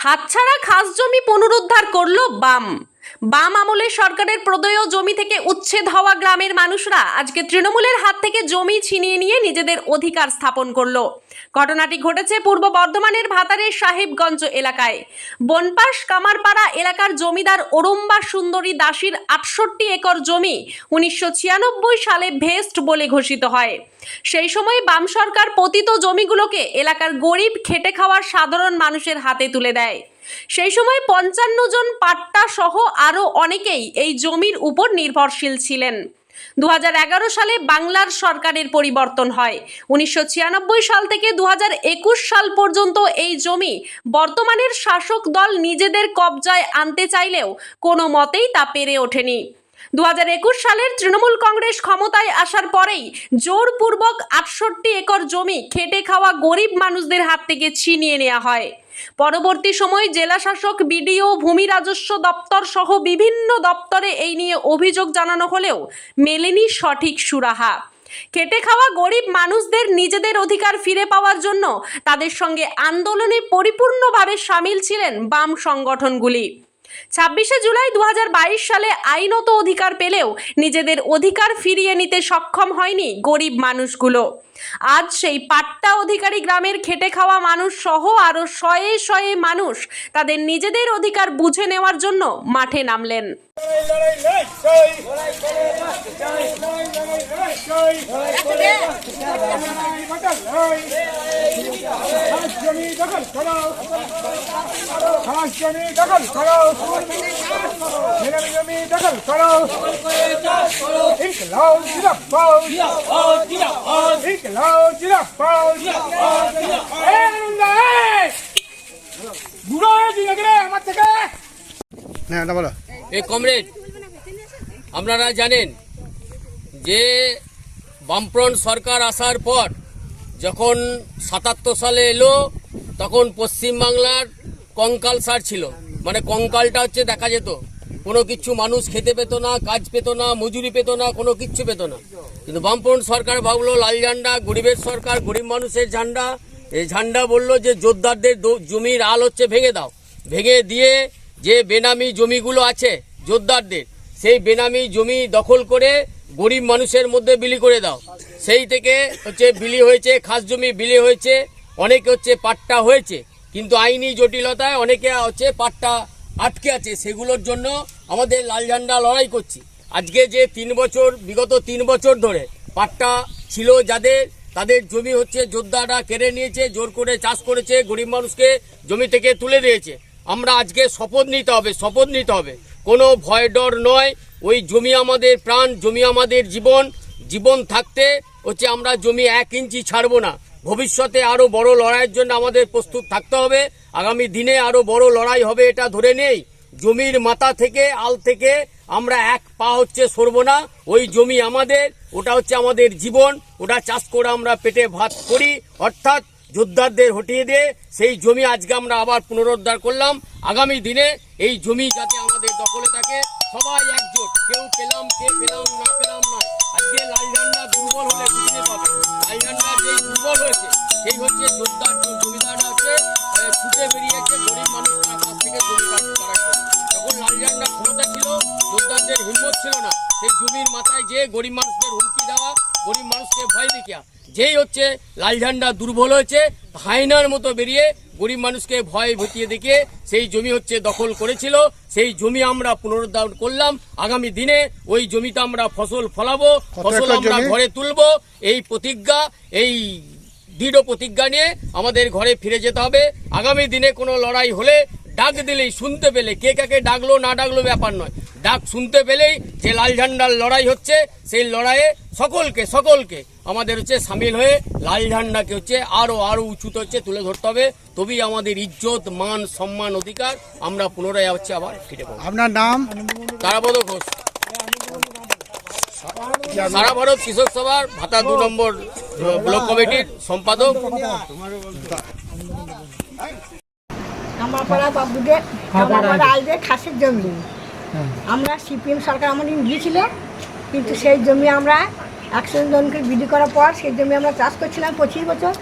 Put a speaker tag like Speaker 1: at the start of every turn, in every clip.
Speaker 1: হাতছাড়া খাস জমি পুনরুদ্ধার করল বাম আমলে সরকারের প্রদেয় জমি থেকে উচ্ছেদ হওয়া গ্রামের মানুষরা আজকে তৃণমূলের হাত থেকে জমি ছিনিয়ে নিয়ে নিজেদের অধিকার স্থাপন করলো। ঘটনাটি ঘটেছে পূর্ব বর্ধমানের ভাতারের সাহেবগঞ্জ এলাকায়। বনপাশ কামারপাড়া এলাকার জমিদার অরুম্বা সুন্দরী দাসীর ৬৮ একর জমি ১৯৯৬ সালে ভেস্ট বলে ঘোষিত হয়। সেই সময় বাম সরকার পতিত জমিগুলোকে এলাকার গরিব খেটে খাওয়ার সাধারণ মানুষের হাতে তুলে দেয়। সেই সময় ৫৫ জন পাট্টা সহ আরও অনেকেই এই জমির উপর নির্ভরশীল ছিলেন। ২০১১ সালে বাংলার সরকারের পরিবর্তন হয়। ১৯৯৬ সাল থেকে ২০২১ সাল পর্যন্ত এই জমি বর্তমানের শাসক দল নিজেদের কবজায় আনতে চাইলেও কোনো মতেই তা পেরে ওঠেনি। ২০২১ সালের তৃণমূল কংগ্রেস ক্ষমতায় আসার পরেই জোরপূর্বক ৬৮ একর জমি খেটে খাওয়া গরিব মানুষদের হাত থেকে ছিনিয়ে নেওয়া হয়। পরবর্তী সময় জেলা শাসক, বিডিও, ভূমি রাজস্ব দপ্তর সহ বিভিন্ন দপ্তরে এই নিয়ে অভিযোগ জানানো হলেও মেলেনি সঠিক সুরাহা। খেটে খাওয়া গরিব মানুষদের নিজেদের অধিকার ফিরে পাওয়ার জন্য তাদের সঙ্গে আন্দোলনে পরিপূর্ণভাবে সামিল ছিলেন বাম সংগঠনগুলি। ২৬শে জুলাই ২০২২ সালে আইনত অধিকার পেলেও নিজেদের অধিকার ফিরিয়ে নিতে সক্ষম হয়নি গরিব মানুষগুলো। আজ সেই পাট্টা অধিকারী গ্রামের খেটে খাওয়া মানুষ সহ আরও শয়ে শয়ে মানুষ তাদের নিজেদের অধিকার বুঝে নেওয়ার জন্য মাঠে নামলেন।
Speaker 2: এই কমরেড, আপনারা জানেন যে বামফ্রন্ট সরকার আসার পর যখন ৭৭ সালে এলো তখন পশ্চিমবাংলার কঙ্কালসার ছিল, মানে কঙ্কালটা হচ্ছে দেখা যেত, কোনো কিছু মানুষ খেতে পেত না, কাজ পেত না, মজুরি পেত না, কোনো কিচ্ছু পেত না। কিন্তু বামফ্রন্ট সরকার ভাবলো লাল ঝান্ডা, গরিবের সরকার, গরিব মানুষের ঝান্ডা। এই ঝান্ডা বললো যে জোরদারদের জমির আল হচ্ছে ভেঙে দাও, ভেঙে দিয়ে যে বেনামি জমিগুলো আছে জোরদারদের, সেই বেনামি জমি দখল করে গরিব মানুষের মধ্যে বিলি করে দাও। সেই থেকে হচ্ছে বিলি হয়েছে, খাস জমি বিলি হয়েছে, অনেকে হচ্ছে পাট্টা হয়েছে, কিন্তু আইনি জটিলতায় অনেকে হচ্ছে পাট্টা আটকে আছে। সেগুলোর জন্য আমাদের লাল ঝান্ডা লড়াই করছি। আজকে যে বিগত ৩ বছর ধরে পাট্টা ছিল যাদের, তাদের জমি হচ্ছে যোদ্ধারা কেড়ে নিয়েছে, জোর করে চাষ করেছে, গরিব মানুষকে জমি থেকে তুলে দিয়েছে। আমরা আজকে শপথ নিতে হবে, কোনো ভয় ডর নয়। ওই জমি আমাদের প্রাণ, জমি আমাদের জীবন থাকতে হচ্ছে আমরা জমি ১ ইঞ্চি ছাড়বো না। ভবিষ্যতে আরও বড় লড়াইয়ের জন্য আমাদের প্রস্তুত থাকতে হবে। আগামী দিনে আরও বড় লড়াই হবে, এটা ধরে নেই। জমির মাথা থেকে, আল থেকে আমরা ১ পা হচ্ছে সরবো না। ওই জমি আমাদের, ওটা হচ্ছে আমাদের জীবন, ওটা চাষ করে আমরা পেটে ভাত করি, অর্থাৎ যোদ্ধারদের হটিয়ে দিয়ে সেই জমি আজকে আমরা আবার পুনরুদ্ধার করলাম। আগামী দিনে এই জমি যাতে আমাদের দখলে থাকে, সবাই একজোট, কেউ পেলাম না পেলাম নয়। আজকে লাল ঝান্ডা দুর্বল হলে বুঝতে পাবে, লাল ঝান্ডা যেই দুর্বল হয়েছে সেই হচ্ছে যোদ্ধার, জমিদাররা হচ্ছে ছুটে বেরিয়েছে গরিব মানুষরা কাছ থেকে জমি কাটাচ্ছে। যখন লাল ঝান্ডা ক্ষমতা ছিল, যোদ্ধারদের হিম্মত ছিল না সেই জমির মাথায় যে গরিব মানুষদের হুমকি দেওয়া, গরিব মানুষকে ভয় দেখিয়া। যেই হচ্ছে লাল ঝান্ডা দুর্বল হয়েছে, হায়নার মতো বেরিয়ে গরিব মানুষকে ভয় ভটিয়ে দেখিয়ে সেই জমি হচ্ছে দখল করেছিল। সেই জমি আমরা পুনরুদ্ধার করলাম। আগামী দিনে ওই জমিতে আমরা ফসল ফলাবো, ফসল আমরা ঘরে তুলবো। এই প্রতিজ্ঞা, এই দৃঢ় প্রতিজ্ঞা নিয়ে আমাদের ঘরে ফিরে যেতে হবে। আগামী দিনে কোনো লড়াই হলে ডাক দিলেই, শুনতে পেলে, কে কাকে ডাকলো না ডাকলো ব্যাপার নয়, ডাক শুনতে পেলেই যে লাল ঝান্ডার লড়াই হচ্ছে, সেই লড়াইয়ে সকলকে আমাদের হচ্ছে সামিল হয়ে লাল ঝান্ডাকে হচ্ছে আরো উঁচুতে হচ্ছে তুলে ধরতে হবে। তবেই আমাদের ইজ্জত, মান, সম্মান, অধিকার আমরা পুনরায় হচ্ছে আবার ফিরে পাবো।
Speaker 3: আপনার নাম?
Speaker 2: তারাপদ ঘোষ, সারা ভারত কৃষক সভার ভাতা ২ নম্বর ব্লক কমিটির সম্পাদক।
Speaker 4: আমার পাড়া বাবুদের আলদের খাসের জমি, আমরা সিপিএম সরকার আমাদের দিয়েছিল, কিন্তু সেই জমি আমরা ১০০ জনকে বিলি করার পর সেই জমি আমরা চাষ করছিলাম 25 বছর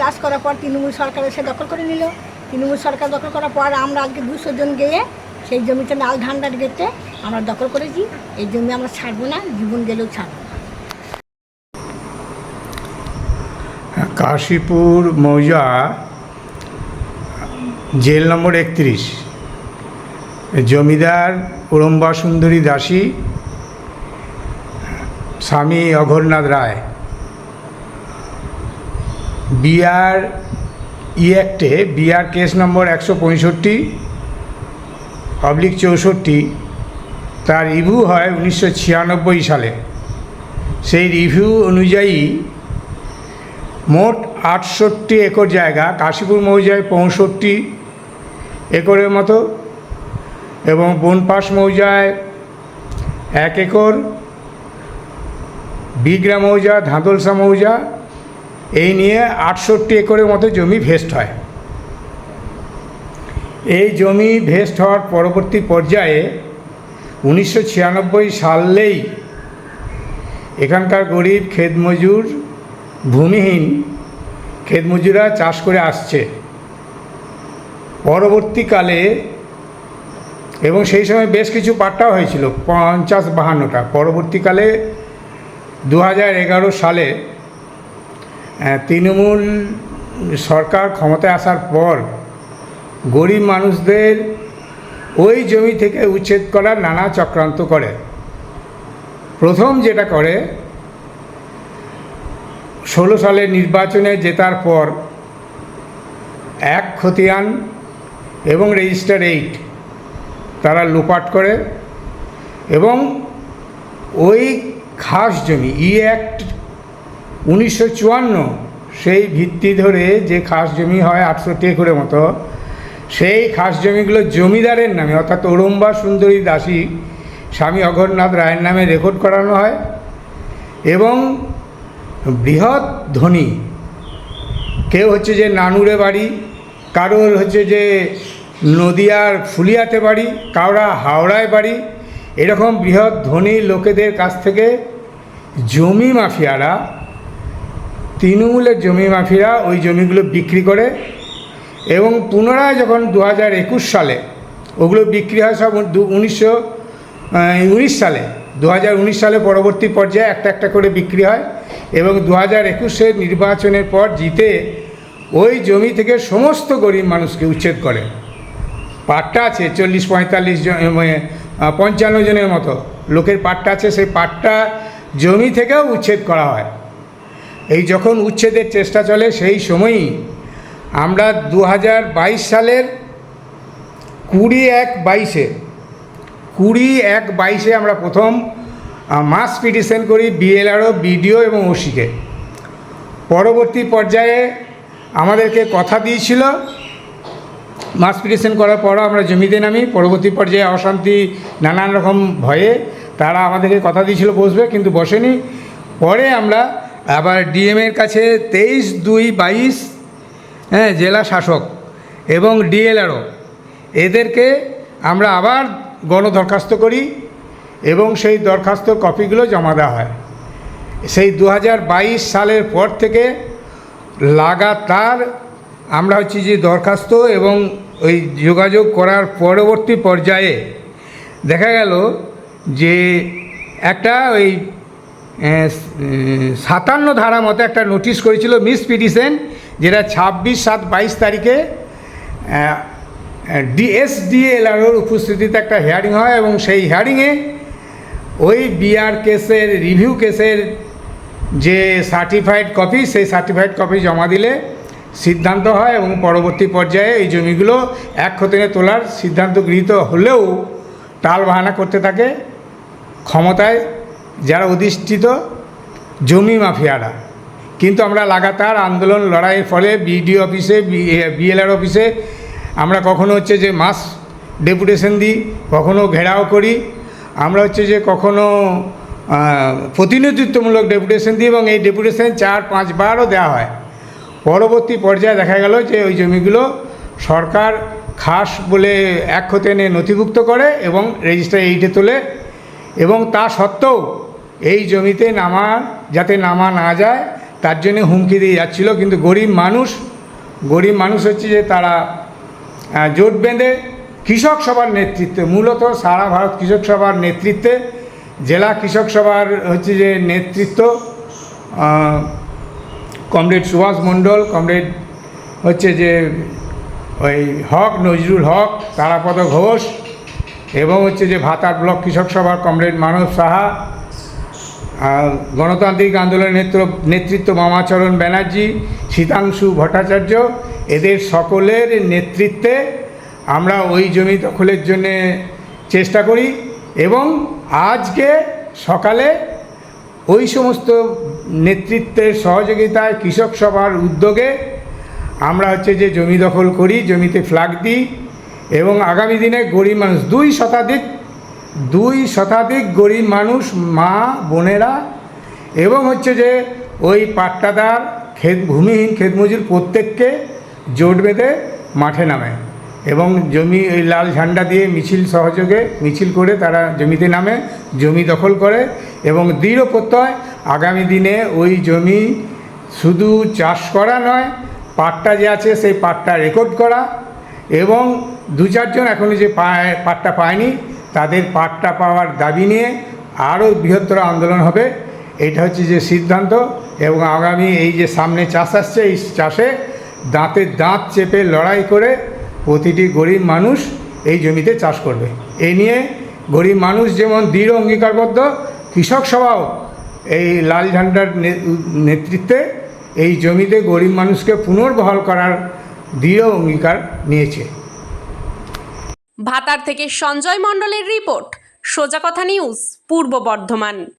Speaker 4: চাষ করার পর তৃণমূল সরকার এসে দখল করে নিল। তৃণমূল সরকার দখল করার পর আমরা আজকে 200 জন গিয়ে সেই জমিতে নাল ধান্ডার গেতে আমরা দখল করেছি। এই জমি আমরা ছাড়বো না, জীবন গেলেও ছাড়বো না।
Speaker 3: কাশীপুর মৌজা জেল নম্বর 31, জমিদার উড়ম্বা সুন্দরী দাসী, স্বামী অঘরনাথ রায়। বিআর অ্যাক্টে বিআর কেস নম্বর 165/64, তার রিভিউ হয় 1996 সালে। সেই রিভিউ অনুযায়ী মোট 68 একর জায়গা কাশীপুর মৌজায় 65 একরের মতো, এবং বনপাস মৌজায় 1 একর, বিগ্রা মৌজা, ধাঁদলসা মৌজা, এই নিয়ে 68 একরের মতো জমি ভেস্ট হয়। এই জমি ভেস্ট হওয়ার পরবর্তী পর্যায়ে 1996 সালেই এখানকার গরিব ক্ষেতমজুর, ভূমিহীন ক্ষেতমজুররা চাষ করে আসছে। পরবর্তীকালে, এবং সেই সময় বেশ কিছু পাট্টাও হয়েছিল, 50-52টা। পরবর্তীকালে 2011 সালে তৃণমূল সরকার ক্ষমতায় আসার পর গরিব মানুষদের ওই জমি থেকে উচ্ছেদ করার নানা চক্রান্ত করে। প্রথম যেটা করে, 16 সালের নির্বাচনে জেতার পর 1 খতিয়ান এবং রেজিস্টার 8 তারা লোপাট করে, এবং ওই খাস জমি অ্যাক্ট 1954 সেই ভিত্তি ধরে যে খাস জমি হয় 68 একরের মতো, সেই খাস জমিগুলো জমিদারের নামে অর্থাৎ উড়ম্বা সুন্দরী দাসী স্বামী অঘরনাথ রায়ের নামে রেকর্ড করানো হয়। এবং বৃহৎ ধনী, কেউ হচ্ছে যে নানুরে বাড়ি, কারোর হচ্ছে যে নদিয়ার ফুলিয়াতে বাড়ি, কারোর হাওড়ায় বাড়ি, এরকম বৃহৎ ধনী লোকেদের কাছ থেকে জমি মাফিয়ারা, তৃণমূলের জমি মাফিয়ারা ওই জমিগুলো বিক্রি করে, এবং পুনরায় যখন 2021 সালে ওগুলো বিক্রি হয় সব 1919 সালে 2019 সালে পরবর্তী পর্যায়ে একটা একটা করে বিক্রি হয়, এবং 2021 নির্বাচনের পর জিতে ওই জমি থেকে সমস্ত গরিব মানুষকে উচ্ছেদ করে। পাট্টা আছে 40-45 জন, 55 জনের মতো লোকের পাট্টা আছে, সেই পাট্টা জমি থেকেও উচ্ছেদ করা হয়। এই যখন উচ্ছেদের চেষ্টা চলে, সেই সময়ই আমরা 2022 সালের 20/1/22 আমরা প্রথম মাস পিটিশন করি BLRO, BDO এবং OC-কে। পরবর্তী পর্যায়ে আমাদেরকে কথা দিয়েছিল, মাস পিটিশন করার পরও আমরা জমিতে নামি। পরবর্তী পর্যায়ে অশান্তি, নানান রকম ভয়ে তারা আমাদেরকে কথা দিয়েছিল বসবে, কিন্তু বসেনি। পরে আমরা আবার ডিএমের কাছে 23/2/22 জেলা শাসক এবং DLRO এদেরকে আমরা আবার গণদরখাস্ত করি, এবং সেই দরখাস্তর কপিগুলো জমা দেওয়া হয়। সেই 2022 সালের পর থেকে লাগাতার আমরা হচ্ছে যে দরখাস্ত এবং ওই যোগাযোগ করার পরবর্তী পর্যায়ে দেখা গেল যে একটা ওই 57 ধারা মতো একটা নোটিশ করেছিল মিস পিটিশন, যেটা 26/7/22 তারিখে DSDLROর উপস্থিতিতে একটা হিয়ারিং হয়, এবং সেই হিয়ারিংয়ে ওই বিআর কেসের রিভিউ কেসের যে সার্টিফাইড কপি, সেই সার্টিফাইড কপি জমা দিলে সিদ্ধান্ত হয়, এবং পরবর্তী পর্যায়ে এই জমিগুলো 1 খতিয়ানে তোলার সিদ্ধান্ত গৃহীত হলেও টাল বাহানা করতে থাকে ক্ষমতায় যারা অধিষ্ঠিত জমি মাফিয়ারা। কিন্তু আমরা লাগাতার আন্দোলন লড়াইয়ের ফলে BDO অফিসে, BLR অফিসে আমরা কখনো হচ্ছে যে মাস ডেপুটেশন দিই, কখনো ঘেরাও করি, আমরা হচ্ছে যে কখনো প্রতিনিধিত্বমূলক ডেপুটেশন দিই, এবং এই ডেপুটেশন 4-5 বারও দেওয়া হয়। পরবর্তী পর্যায়ে দেখা গেল যে ওই জমিগুলো সরকার খাস বলে 1 খতিয়ানে নথিভুক্ত করে এবং রেজিস্টার 8-এ তোলে, এবং তা সত্ত্বেও এই জমিতে যাতে নামা না যায় তার জন্য হুমকি দিয়ে যাচ্ছিল। কিন্তু গরিব মানুষ হচ্ছে যে তারা জোট বেঁধে কৃষক সভার নেতৃত্বে, মূলত সারা ভারত কৃষক সভার নেতৃত্বে, জেলা কৃষক সভার হচ্ছে যে নেতৃত্ব কমরেড সুভাষ মণ্ডল, কমরেড হচ্ছে যে ওই হক নজরুল হক, তারাপদ ঘোষ, এবং হচ্ছে যে ভাতার ব্লক কৃষক সভার কমরেড মানব সাহা, গণতান্ত্রিক আন্দোলনের নেতৃত্ব মামাচরণ ব্যানার্জি, শীতাংশু ভট্টাচার্য, এদের সকলের নেতৃত্বে আমরা ওই জমি দখলের জন্যে চেষ্টা করি। এবং আজকে সকালে ওই সমস্ত নেতৃত্বের সহযোগিতায় কৃষক সভার উদ্যোগে আমরা হচ্ছে যে জমি দখল করি, জমিতে ফ্ল্যাগ দিই, এবং আগামী দিনে গরিব মানুষ 2 শতাধিক গরিব মানুষ, মা বোনেরা এবং হচ্ছে যে ওই পাট্টাদার ভূমিহীন ক্ষেতমজুর প্রত্যেককে জোট বেঁধে মাঠে নামে এবং জমি ওই লাল ঝান্ডা দিয়ে মিছিল করে তারা জমিতে নামে, জমি দখল করে এবং দৃঢ় প্রত্যয় আগামী দিনে ওই জমি শুধু চাষ করা নয়, পাট্টা যে আছে সেই পাট্টা রেকর্ড করা, এবং 2-4 জন এখনও যে পাট্টা পায়নি তাদের পাট্টা পাওয়ার দাবি নিয়ে আরও বৃহত্তর আন্দোলন হবে। এটা হচ্ছে যে সিদ্ধান্ত। এবং আগামী এই যে সামনে চাষ আসছে, এই চাষে দাঁতে দাঁত চেপে লড়াই করে প্রতিটি গরিব মানুষ এই জমিতে চাষ করবে। এই নিয়ে গরিব মানুষ যেমন দৃঢ় অঙ্গীকারবদ্ধ, কৃষক সভাও এই লাল ঝান্ডার নেতৃত্বে এই জমিতে গরিব মানুষকে পুনর্বহাল করার দৃঢ় অঙ্গীকার নিয়েছে।
Speaker 1: ভাতার থেকে সঞ্জয় মণ্ডলের রিপোর্ট, সোজা কথা নিউজ, পূর্ব বর্ধমান।